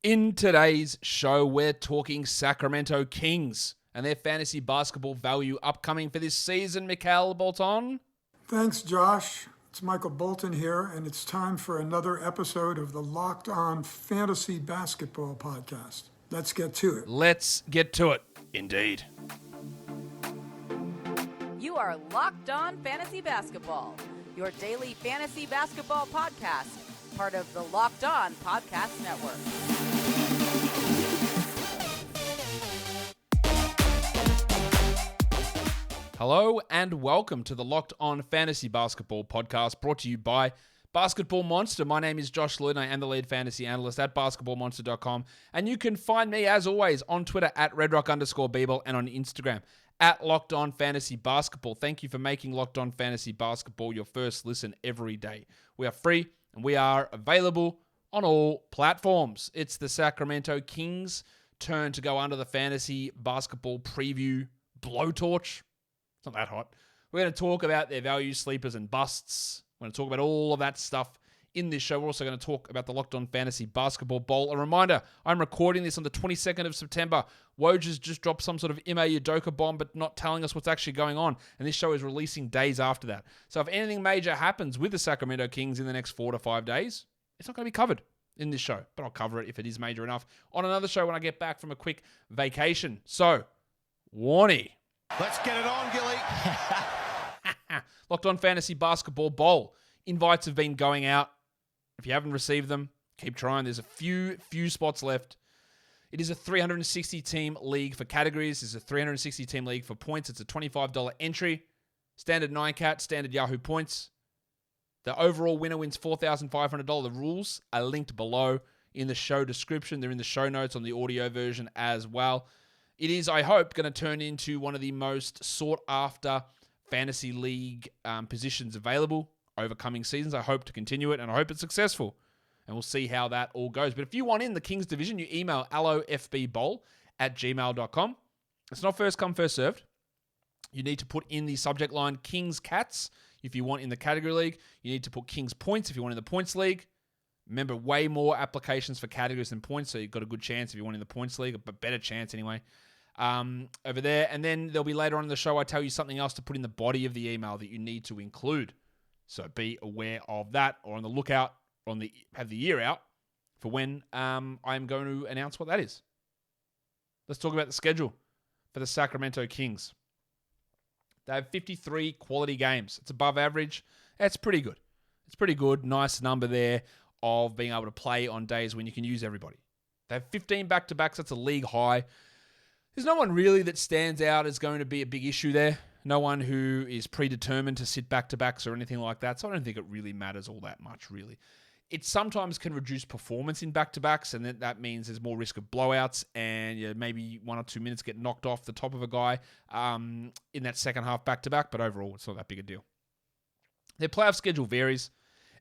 In today's show, we're talking Sacramento Kings and their fantasy basketball value upcoming for this season. Mikhail Bolton. Thanks, Josh. It's Michael Bolton here, and it's time for another episode of the Locked On Fantasy Basketball Podcast. Let's get to it. Let's get to it, indeed. You are Locked On Fantasy Basketball, your daily fantasy basketball podcast, part of the Locked On Podcast Network. Hello and welcome to the Locked On Fantasy Basketball Podcast, brought to you by Basketball Monster. My name is Josh Lloyd, and I am the lead fantasy analyst at basketballmonster.com. And you can find me, as always, on Twitter at redrock_Beeble and on Instagram at Locked On Fantasy Basketball. Thank you for making Locked On Fantasy Basketball your first listen every day. We are free and we are available on all platforms. It's the Sacramento Kings' turn to go under the fantasy basketball preview blowtorch. It's not that hot. We're going to talk about their value, sleepers, and busts. We're going to talk about all of that stuff in this show. We're also going to talk about the Locked On Fantasy Basketball Bowl. A reminder, I'm recording this on the 22nd of September. Woj has just dropped some sort of Ime Udoka bomb, but not telling us what's actually going on. And this show is releasing days after that. So if anything major happens with the Sacramento Kings in the next 4 to 5 days, it's not going to be covered in this show. But I'll cover it if it is major enough on another show when I get back from a quick vacation. So, Warnie. Let's get it on, Gilly. Locked On Fantasy Basketball Bowl. Invites have been going out. If you haven't received them, keep trying. There's a few spots left. It is a 360-team league for categories. It's a 360-team league for points. It's a $25 entry. Standard 9-cat, standard Yahoo points. The overall winner wins $4,500. The rules are linked below in the show description. They're in the show notes on the audio version as well. It is, I hope, going to turn into one of the most sought-after fantasy league positions available over coming seasons. I hope to continue it, and I hope it's successful. And we'll see how that all goes. But if you want in the Kings division, you email allofbbowl@gmail.com. It's not first come, first served. You need to put in the subject line Kings Cats if you want in the category league. You need to put Kings Points if you want in the points league. Remember, way more applications for categories than points, so you've got a good chance if you want in the points league, a better chance anyway, over there. And then there'll be later on in the show, I tell you something else to put in the body of the email that you need to include. So be aware of that, or on the lookout, have the ear out for when I'm going to announce what that is. Let's talk about the schedule for the Sacramento Kings. They have 53 quality games. It's above average. That's pretty good. It's pretty good. Nice number there of being able to play on days when you can use everybody. They have 15 back-to-backs. That's a league high. There's no one really that stands out as going to be a big issue there. No one who is predetermined to sit back-to-backs or anything like that. So I don't think it really matters all that much, really. It sometimes can reduce performance in back-to-backs, and that means there's more risk of blowouts, and maybe 1 or 2 minutes get knocked off the top of a guy in that second half back-to-back, but overall, it's not that big a deal. Their playoff schedule varies.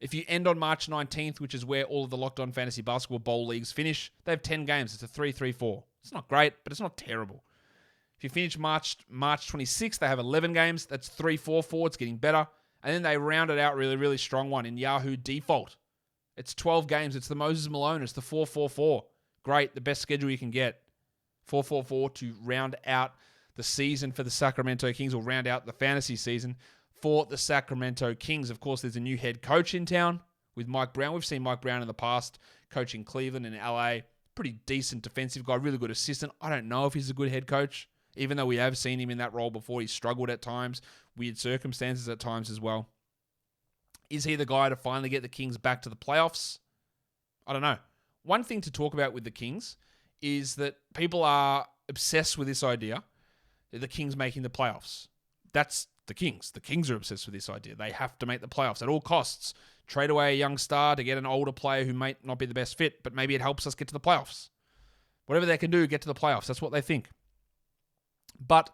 If you end on March 19th, which is where all of the Locked On Fantasy Basketball Bowl leagues finish, they have 10 games. It's a 3-3-4. It's not great, but it's not terrible. If you finish March 26th, they have 11 games. That's 3-4-4. It's getting better. And then they round it out really, really strong one in Yahoo Default. It's 12 games. It's the Moses Malone. It's the 4-4-4. Great. The best schedule you can get. 4-4-4 to round out the season for the Sacramento Kings, or round out the fantasy season for the Sacramento Kings. Of course, there's a new head coach in town with Mike Brown. We've seen Mike Brown in the past coaching Cleveland and LA. Pretty decent defensive guy, really good assistant. I don't know if he's a good head coach, even though we have seen him in that role before. He's struggled at times, weird circumstances at times as well. Is he the guy to finally get the Kings back to the playoffs? I don't know. One thing to talk about with the Kings is that people are obsessed with this idea that the Kings making the playoffs. That's the Kings. The Kings are obsessed with this idea. They have to make the playoffs at all costs. Trade away a young star to get an older player who might not be the best fit, but maybe it helps us get to the playoffs. Whatever they can do, get to the playoffs. That's what they think. But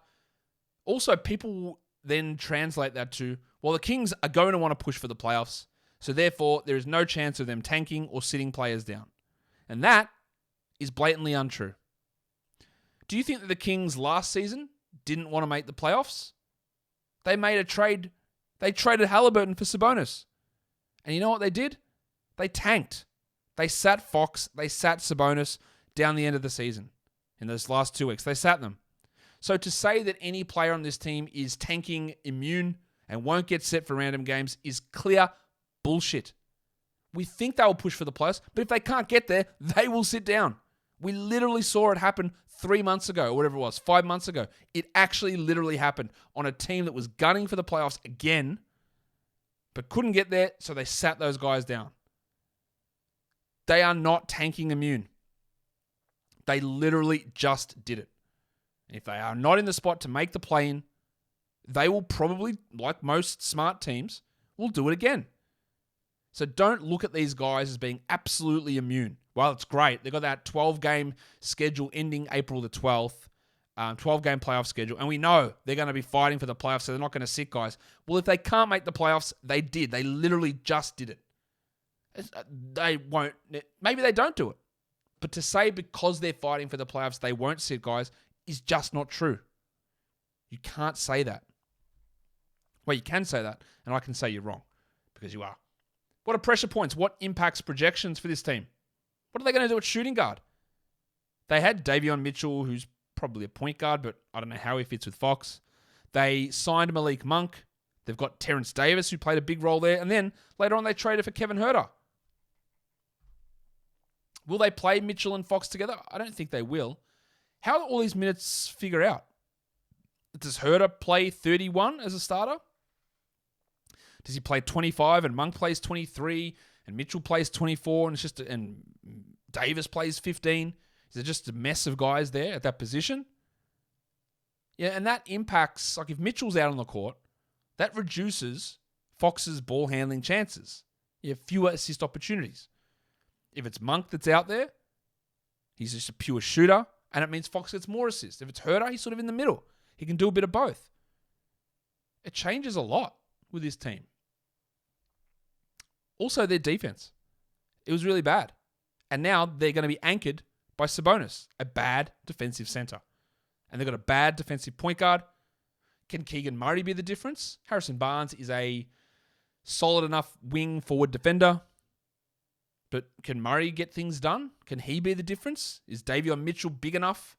also, people then translate that to, well, the Kings are going to want to push for the playoffs, so therefore there is no chance of them tanking or sitting players down. And that is blatantly untrue. Do you think that the Kings last season didn't want to make the playoffs? They made a trade. They traded Halliburton for Sabonis. And you know what they did? They tanked. They sat Fox, they sat Sabonis down the end of the season in those last 2 weeks. They sat them. So to say that any player on this team is tanking immune and won't get set for random games is clear bullshit. We think they will push for the playoffs, but if they can't get there, they will sit down. We literally saw it happen 3 months ago, or whatever it was, 5 months ago. It actually literally happened on a team that was gunning for the playoffs again, but couldn't get there, so they sat those guys down. They are not tanking immune. They literally just did it. If they are not in the spot to make the play-in, they will probably, like most smart teams, will do it again. So don't look at these guys as being absolutely immune. Well, it's great. They've got that 12-game schedule ending April the 12th, 12-game playoff schedule, and we know they're going to be fighting for the playoffs, so they're not going to sit guys. Well, if they can't make the playoffs, they did. They literally just did it. They won't. Maybe they don't do it. But to say because they're fighting for the playoffs, they won't sit guys is just not true. You can't say that. Well, you can say that, and I can say you're wrong, because you are. What are pressure points? What impacts projections for this team? What are they going to do at shooting guard? They had Davion Mitchell, who's probably a point guard, but I don't know how he fits with Fox. They signed Malik Monk. They've got Terrence Davis, who played a big role there. And then later on, they traded for Kevin Huerter. Will they play Mitchell and Fox together? I don't think they will. How do all these minutes figure out? Does Huerter play 31 as a starter? Does he play 25 and Monk plays 23 and Mitchell plays 24 and it's just and Davis plays 15? Is it just a mess of guys there at that position? Yeah, and that impacts, like if Mitchell's out on the court, that reduces Fox's ball handling chances. You have fewer assist opportunities. If it's Monk that's out there, he's just a pure shooter, and it means Fox gets more assists. If it's Huerter, he's sort of in the middle. He can do a bit of both. It changes a lot with this team. Also, their defense. It was really bad. And now they're going to be anchored by Sabonis, a bad defensive center. And they've got a bad defensive point guard. Can Keegan Murray be the difference? Harrison Barnes is a solid enough wing forward defender. But can Murray get things done? Can he be the difference? Is Davion Mitchell big enough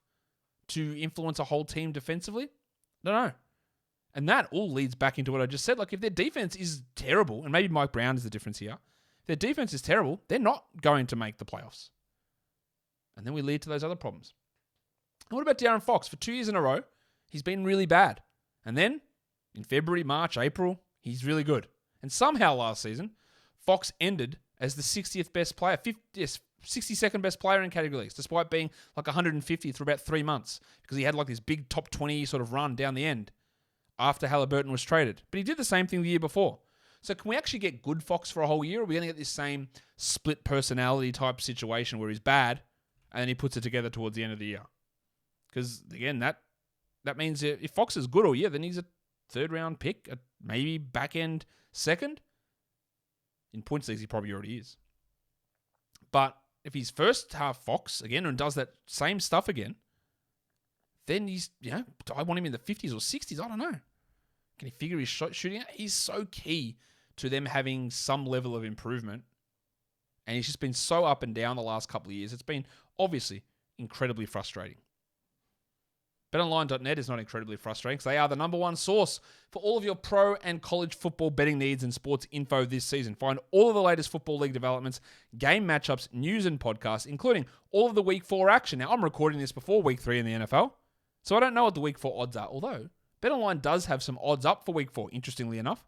to influence a whole team defensively? I don't know. And that all leads back into what I just said. Like, if their defense is terrible, and maybe Mike Brown is the difference here, if their defense is terrible, they're not going to make the playoffs. And then we lead to those other problems. And what about De'Aaron Fox? For 2 years in a row, he's been really bad. And then, in February, March, April, he's really good. And somehow last season, Fox ended as the 60th best player, 62nd best player in category leagues, despite being like 150th for about 3 months, because he had like this big top 20 sort of run down the end after Halliburton was traded. But he did the same thing the year before. So can we actually get good Fox for a whole year? Or are we going to get this same split personality type situation where he's bad and then he puts it together towards the end of the year? Because, again, that means if Fox is good all year, then he's a third-round pick, maybe back-end second. In points leagues, he probably already is. But if he's first half Fox again and does that same stuff again, then he's, I want him in the 50s or 60s. I don't know. Can he figure his shooting out? He's so key to them having some level of improvement. And he's just been so up and down the last couple of years. It's been obviously incredibly frustrating. BetOnline.net is not incredibly frustrating because they are the number one source for all of your pro and college football betting needs and sports info this season. Find all of the latest Football League developments, game matchups, news, and podcasts, including all of the Week 4 action. Now, I'm recording this before Week 3 in the NFL, so I don't know what the Week 4 odds are, although BetOnline does have some odds up for Week 4, interestingly enough.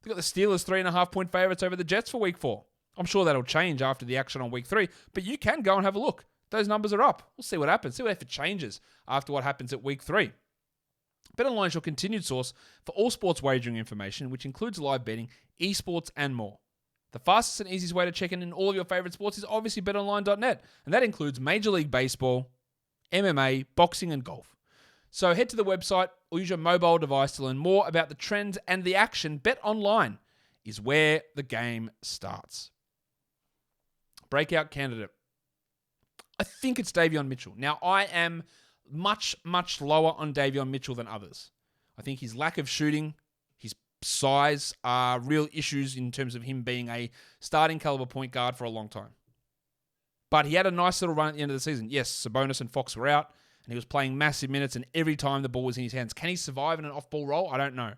They've got the Steelers 3.5-point favorites over the Jets for Week 4. I'm sure that'll change after the action on Week 3, but you can go and have a look. Those numbers are up. We'll see what happens. See if it changes after what happens at Week 3. BetOnline is your continued source for all sports wagering information, which includes live betting, esports, and more. The fastest and easiest way to check in all of your favorite sports is obviously BetOnline.net, and that includes Major League Baseball, MMA, boxing, and golf. So head to the website or use your mobile device to learn more about the trends and the action. BetOnline is where the game starts. Breakout candidate. I think it's Davion Mitchell. Now, I am much, much lower on Davion Mitchell than others. I think his lack of shooting, his size are real issues in terms of him being a starting caliber point guard for a long time. But he had a nice little run at the end of the season. Yes, Sabonis and Fox were out, and he was playing massive minutes, and every time the ball was in his hands. Can he survive in an off-ball role? I don't know.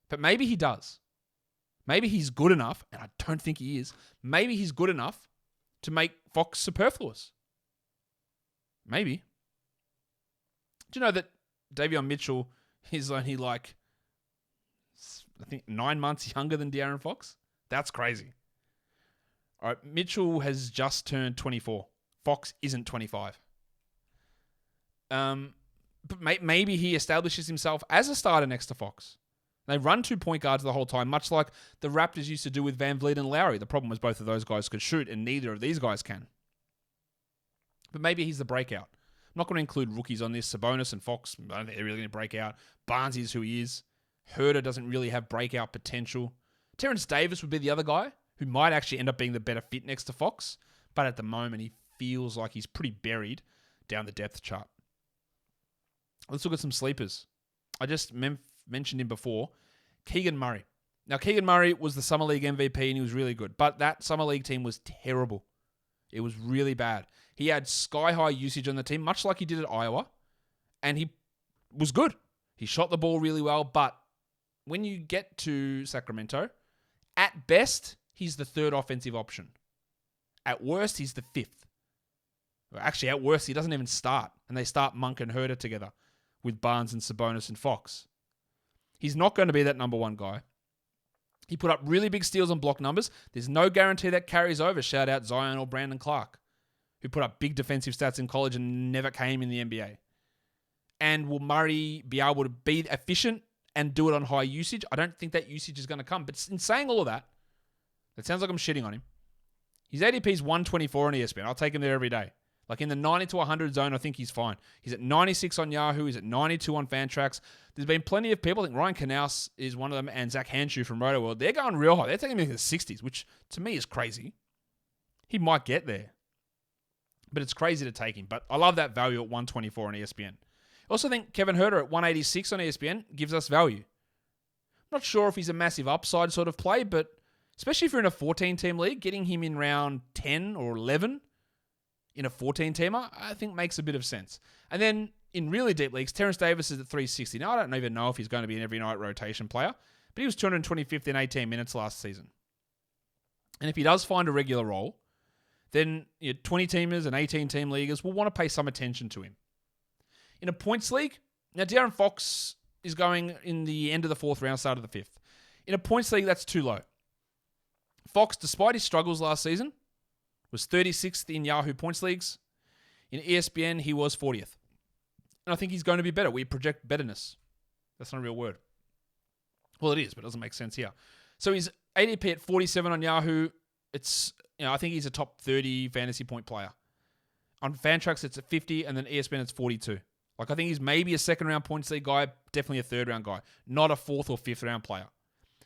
But maybe he does. Maybe he's good enough, and I don't think he is. Maybe he's good enough to make Fox superfluous. Maybe. Do you know that Davion Mitchell is only like, I think, 9 months younger than De'Aaron Fox? That's crazy. All right, Mitchell has just turned 24. Fox isn't 25. But maybe he establishes himself as a starter next to Fox. They run 2 point guards the whole time, much like the Raptors used to do with Van Vliet and Lowry. The problem was both of those guys could shoot, and neither of these guys can. But maybe he's the breakout. I'm not going to include rookies on this. Sabonis and Fox, I don't think they're really going to break out. Barnes is who he is. Herter doesn't really have breakout potential. Terrence Davis would be the other guy who might actually end up being the better fit next to Fox, but at the moment he feels like he's pretty buried down the depth chart. Let's look at some sleepers. I just mentioned him before. Keegan Murray. Now, Keegan Murray was the Summer League MVP and he was really good, but that Summer League team was terrible. It was really bad. He had sky-high usage on the team, much like he did at Iowa, and he was good. He shot the ball really well, but when you get to Sacramento, at best, he's the third offensive option. At worst, he's the fifth. Actually, at worst, he doesn't even start, and they start Monk and Herter together with Barnes and Sabonis and Fox. He's not going to be that number one guy. He put up really big steals and block numbers. There's no guarantee that carries over. Shout out Zion or Brandon Clark, who put up big defensive stats in college and never came in the NBA. And will Murray be able to be efficient and do it on high usage? I don't think that usage is going to come. But in saying all of that, it sounds like I'm shitting on him. His ADP is 124 on ESPN. I'll take him there every day. Like in the 90 to 100 zone, I think he's fine. He's at 96 on Yahoo. He's at 92 on Fantrax. There's been plenty of people. I think Ryan Knaus is one of them, and Zach Hanshu from RotoWorld. They're going real high. They're taking him into the 60s, which to me is crazy. He might get there, but it's crazy to take him. But I love that value at 124 on ESPN. I also think Kevin Herter at 186 on ESPN gives us value. I'm not sure if he's a massive upside sort of play, but especially if you're in a 14-team league, getting him in round 10 or 11 in a 14-teamer, I think makes a bit of sense. And then in really deep leagues, Terrence Davis is at 360. Now, I don't even know if he's going to be an every night rotation player, but he was 225th in 18 minutes last season. And if he does find a regular role, then 20-teamers and 18-team leaguers will want to pay some attention to him. In a points league, now De'Aaron Fox is going in the end of the 4th round, start of the 5th. In a points league, that's too low. Fox, despite his struggles last season, was 36th in Yahoo points leagues. In ESPN, he was 40th. And I think he's going to be better. We project betterness. That's not a real word. Well, it is, but it doesn't make sense here. So his ADP at 47 on Yahoo, it's, I think he's a top 30 fantasy point player. On Fantrax, it's at 50, and then ESPN, it's 42. Like, I think he's maybe a second-round points league guy, definitely a third-round guy, not a 4th or 5th-round player.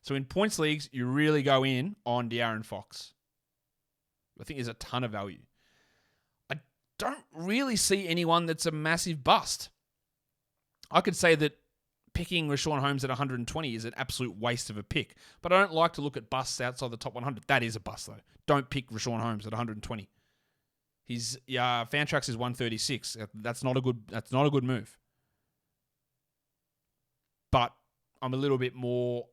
So in points leagues, you really go in on De'Aaron Fox. I think there's a ton of value. I don't really see anyone that's a massive bust. I could say that picking Rashawn Holmes at 120 is an absolute waste of a pick, but I don't like to look at busts outside the top 100. That is a bust, though. Don't pick Rashawn Holmes at 120. His Fantrax is 136. That's not a good move. But I'm a little bit more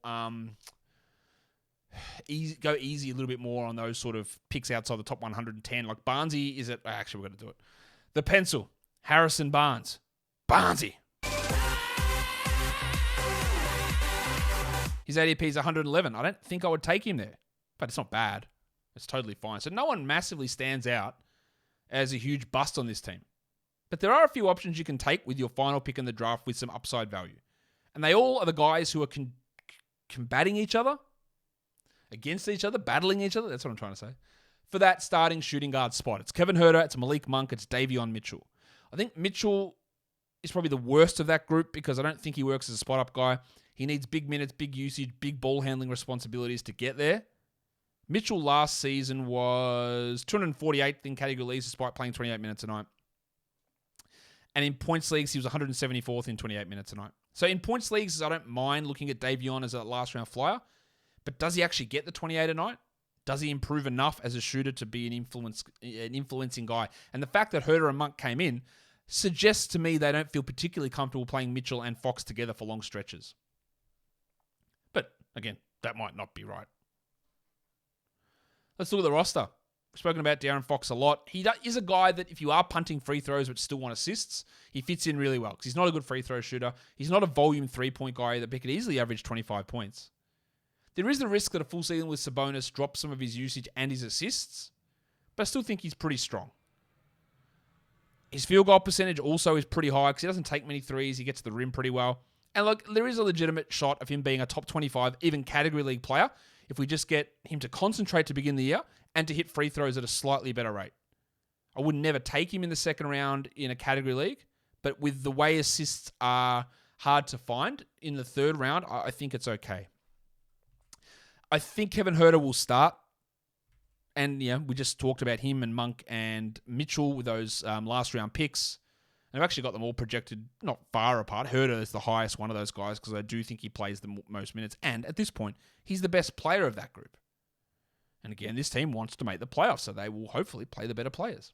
go easy a little bit more on those sort of picks outside the top 110. Like Barnesy is at... Actually, we're going to do it. The pencil. Harrison Barnes. Barnesy. His ADP is 111. I don't think I would take him there. But it's not bad. It's totally fine. So no one massively stands out as a huge bust on this team. But there are a few options you can take with your final pick in the draft with some upside value. And they all are the guys who are combating each other, against each other, battling each other. That's what I'm trying to say. For that starting shooting guard spot. It's Kevin Herter, it's Malik Monk, it's Davion Mitchell. I think Mitchell is probably the worst of that group because I don't think he works as a spot-up guy. He needs big minutes, big usage, big ball handling responsibilities to get there. Mitchell last season was 248th in category leagues despite playing 28 minutes a night. And in points leagues, he was 174th in 28 minutes a night. So in points leagues, I don't mind looking at Davion as a last-round flyer. But does he actually get the 28 a night? Does he improve enough as a shooter to be an influencing guy? And the fact that Herter and Monk came in suggests to me they don't feel particularly comfortable playing Mitchell and Fox together for long stretches. But again, that might not be right. Let's look at the roster. We've spoken about De'Aaron Fox a lot. He is a guy that if you are punting free throws but still want assists, he fits in really well because he's not a good free throw shooter. He's not a volume 3-point guy that could easily average 25 points. There is the risk that a full season with Sabonis drops some of his usage and his assists, but I still think he's pretty strong. His field goal percentage also is pretty high because he doesn't take many threes. He gets to the rim pretty well. And look, there is a legitimate shot of him being a top 25, even category league player, if we just get him to concentrate to begin the year and to hit free throws at a slightly better rate. I would never take him in the second round in a category league, but with the way assists are hard to find in the third round, I think it's okay. I think Kevin Herter will start. And yeah, we just talked about him and Monk and Mitchell with those last round picks. And I've actually got them all projected not far apart. Herter is the highest one of those guys because I do think he plays the most minutes. And at this point, he's the best player of that group. And again, this team wants to make the playoffs, so they will hopefully play the better players.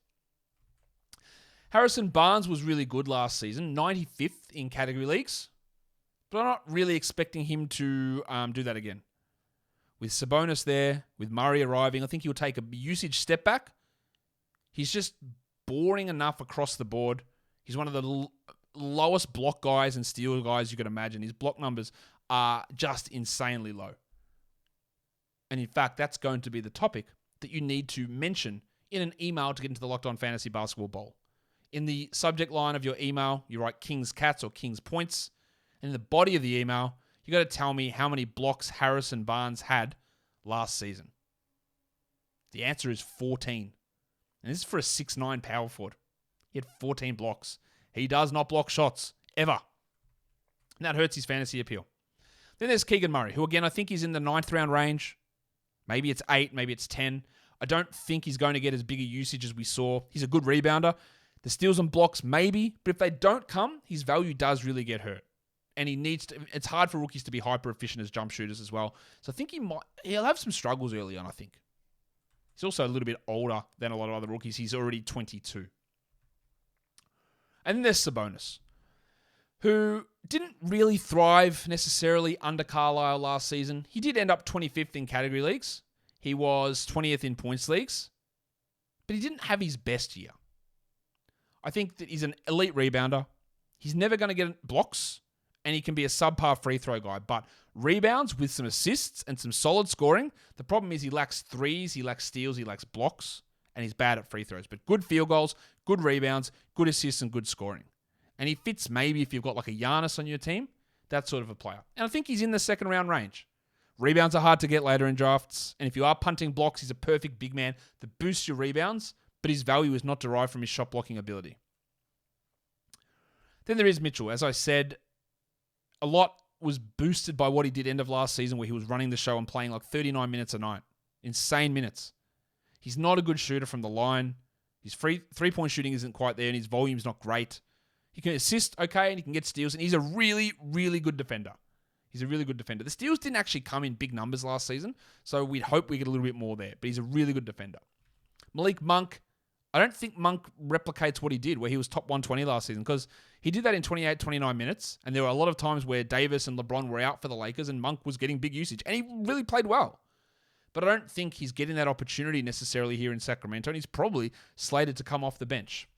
Harrison Barnes was really good last season, 95th in category leagues. But I'm not really expecting him to do that again. With Sabonis there, with Murray arriving, I think he'll take a usage step back. He's just boring enough across the board. He's one of the lowest block guys and steal guys you can imagine. His block numbers are just insanely low. And in fact, that's going to be the topic that you need to mention in an email to get into the Locked On Fantasy Basketball Bowl. In the subject line of your email, you write Kings Cats or Kings Points. And in the body of the email, you got to tell me how many blocks Harrison Barnes had last season. The answer is 14. And this is for a 6'9" power forward. He had 14 blocks. He does not block shots, ever. And that hurts his fantasy appeal. Then there's Keegan Murray, who again, I think he's in the 9th round range. Maybe it's 8, maybe it's 10. I don't think he's going to get as big a usage as we saw. He's a good rebounder. The steals and blocks, maybe. But if they don't come, his value does really get hurt. And he needs to. It's hard for rookies to be hyper efficient as jump shooters as well. So I think he'll have some struggles early on, I think. He's also a little bit older than a lot of other rookies. He's already 22. And then there's Sabonis, who didn't really thrive necessarily under Carlisle last season. He did end up 25th in category leagues. He was 20th in points leagues. But he didn't have his best year. I think that he's an elite rebounder. He's never going to get blocks. And he can be a subpar free throw guy. But rebounds with some assists and some solid scoring, the problem is he lacks threes, he lacks steals, he lacks blocks, and he's bad at free throws. But good field goals, good rebounds, good assists, and good scoring. And he fits maybe if you've got like a Giannis on your team, that sort of a player. And I think he's in the second round range. Rebounds are hard to get later in drafts. And if you are punting blocks, he's a perfect big man that boosts your rebounds, but his value is not derived from his shot blocking ability. Then there is Mitchell. As I said, a lot was boosted by what he did end of last season where he was running the show and playing like 39 minutes a night. Insane minutes. He's not a good shooter from the line. His three-point shooting isn't quite there and his volume's not great. He can assist okay and he can get steals and he's a really, really good defender. He's a really good defender. The steals didn't actually come in big numbers last season, so we'd hope we get a little bit more there, but he's a really good defender. Malik Monk, I don't think Monk replicates what he did where he was top 120 last season because he did that in 28, 29 minutes. And there were a lot of times where Davis and LeBron were out for the Lakers and Monk was getting big usage. And he really played well. But I don't think he's getting that opportunity necessarily here in Sacramento. And he's probably slated to come off the bench.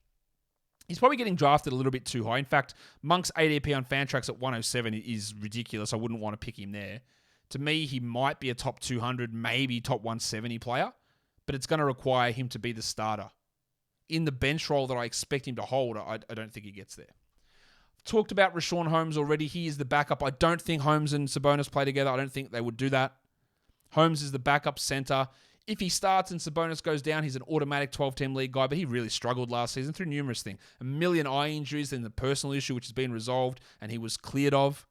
He's probably getting drafted a little bit too high. In fact, Monk's ADP on Fantrax at 107 is ridiculous. I wouldn't want to pick him there. To me, he might be a top 200, maybe top 170 player. But it's going to require him to be the starter. In the bench role that I expect him to hold, I don't think he gets there. I've talked about Rashawn Holmes already. He is the backup. I don't think Holmes and Sabonis play together. I don't think they would do that. Holmes is the backup center. If he starts and Sabonis goes down, he's an automatic 12-team league guy, but he really struggled last season through numerous things. A million eye injuries, then the personal issue, which has been resolved, and he was cleared of.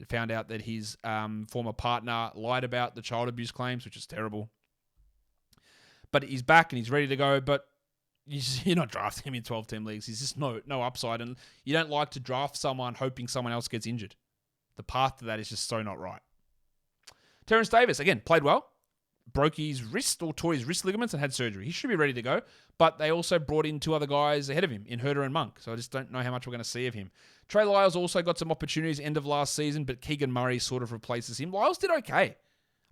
Found out that his former partner lied about the child abuse claims, which is terrible. But he's back and he's ready to go, but you're not drafting him in 12-team leagues. He's just no upside. And you don't like to draft someone hoping someone else gets injured. The path to that is just so not right. Terrence Davis, again, played well. broke his wrist or tore his wrist ligaments and had surgery. He should be ready to go, but they also brought in 2 other guys ahead of him in Herter and Monk, so I just don't know how much we're going to see of him. Trey Lyles also got some opportunities end of last season, but Keegan Murray sort of replaces him. Lyles did okay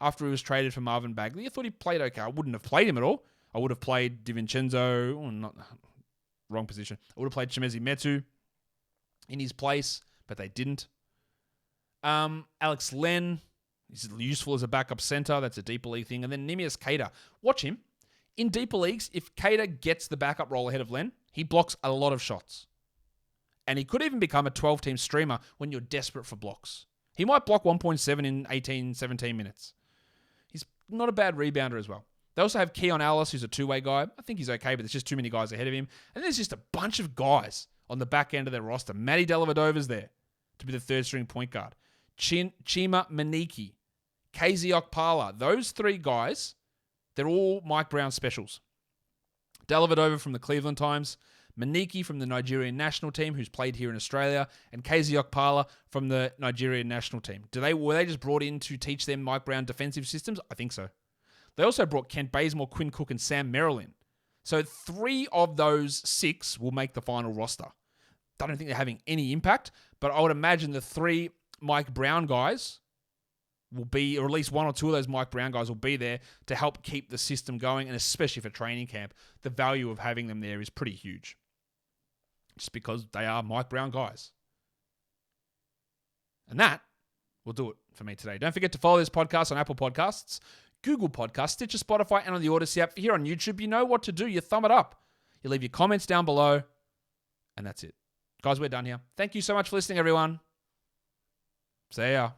after he was traded for Marvin Bagley. I thought he played okay. I wouldn't have played him at all. I would have played DiVincenzo, wrong position. I would have played Chimezie Metu in his place, but they didn't. Alex Len is useful as a backup center. That's a deeper league thing. And then Neemias Queta. Watch him. In deeper leagues, if Queta gets the backup role ahead of Len, he blocks a lot of shots. And he could even become a 12-team streamer when you're desperate for blocks. He might block 1.7 in 18, 17 minutes. He's not a bad rebounder as well. They also have Keon Ellis, who's a two-way guy. I think he's okay, but there's just too many guys ahead of him. And there's just a bunch of guys on the back end of their roster. Matty Dellavedova's there to be the third-string point guard. Chima Maniki, KZ Okpala. Those 3 guys, they're all Mike Brown specials. Dellavedova from the Cleveland Times, Maniki from the Nigerian national team, who's played here in Australia, and KZ Okpala from the Nigerian national team. Were they just brought in to teach them Mike Brown defensive systems? I think so. They also brought Kent Bazemore, Quinn Cook, and Sam Merrill in. So 3 of those 6 will make the final roster. I don't think they're having any impact, but I would imagine the 3 Mike Brown guys will be, or at least 1 or 2 of those Mike Brown guys will be there to help keep the system going, and especially for training camp, the value of having them there is pretty huge. Just because they are Mike Brown guys. And that will do it for me today. Don't forget to follow this podcast on Apple Podcasts, Google Podcasts, Stitcher, Spotify, and on the Odyssey app. Here on YouTube, you know what to do. You thumb it up. You leave your comments down below, and that's it. Guys, we're done here. Thank you so much for listening, everyone. See ya.